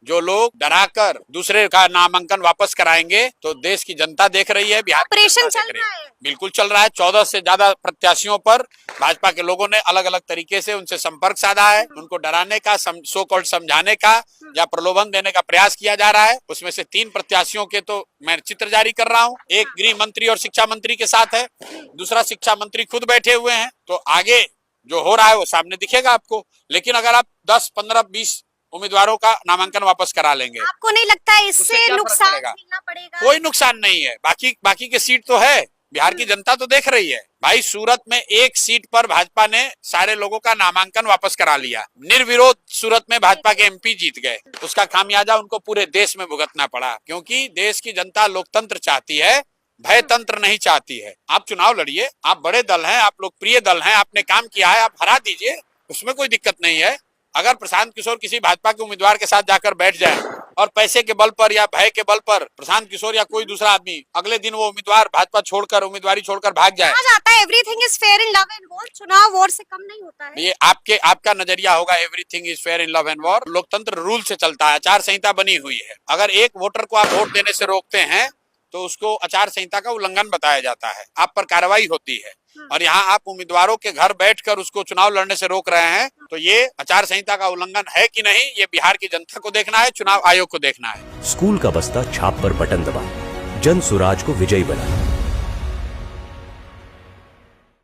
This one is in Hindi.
जो लोग डराकर दूसरे का नामांकन वापस कराएंगे, तो देश की जनता देख रही है, बिहार की ऑपरेशन जनता चल देख रही रहा है। है। बिल्कुल चल रहा है। 14 से ज्यादा प्रत्याशियों पर भाजपा के लोगों ने अलग अलग तरीके से उनसे संपर्क साधा है। उनको डराने का, सो कॉल्ड समझाने का या प्रलोभन देने का प्रयास किया जा रहा है। उसमें से 3 प्रत्याशियों के तो मैं चित्र जारी कर रहा हूँ। एक गृह मंत्री और शिक्षा मंत्री के साथ है, दूसरा शिक्षा मंत्री खुद बैठे हुए हैं। तो आगे जो हो रहा है वो सामने दिखेगा आपको। लेकिन अगर आप 10, 15, 20 उम्मीदवारों का नामांकन वापस करा लेंगे, आपको नहीं लगता है उससे इससे क्या फर्क नुकसान पड़ेगा? झेलना पड़ेगा? कोई नुकसान नहीं है। बाकी के सीट तो है, बिहार की जनता तो देख रही है। भाई सूरत में एक सीट पर भाजपा ने सारे लोगों का नामांकन वापस करा लिया। निर्विरोध सूरत में भाजपा के एमपी जीत गए। उसका खामियाजा उनको पूरे देश में भुगतना पड़ा, क्योंकि देश की जनता लोकतंत्र चाहती है, भय तंत्र नहीं चाहती है। आप चुनाव लड़िए, आप बड़े दल हैं, आप लोकप्रिय दल हैं, आपने काम किया है, आप हरा दीजिए, उसमें कोई दिक्कत नहीं है। अगर प्रशांत किशोर किसी भाजपा के उम्मीदवार के साथ जाकर बैठ जाए और पैसे के बल पर या भय के बल पर प्रशांत किशोर या कोई दूसरा आदमी अगले दिन वो उम्मीदवार भाजपा छोड़कर, उम्मीदवारी छोड़कर भाग जाए, कहा जाता है everything is fair in love and war, चुनाव वॉर से कम नहीं होता है। ये आपका नजरिया होगा। Everything is fair in love and war. लोकतंत्र रूल से चलता है, आचार संहिता बनी हुई है। अगर एक वोटर को आप वोट देने से रोकते हैं तो उसको आचार संहिता का उल्लंघन बताया जाता है, आप पर कार्रवाई होती है। और यहाँ आप उम्मीदवारों के घर बैठकर उसको चुनाव लड़ने से रोक रहे हैं, तो ये आचार संहिता का उल्लंघन है कि नहीं, ये बिहार की जनता को देखना है, चुनाव आयोग को देखना है। स्कूल का बस्ता छाप पर बटन दबाएं, जन सुराज को विजयी बनाएं।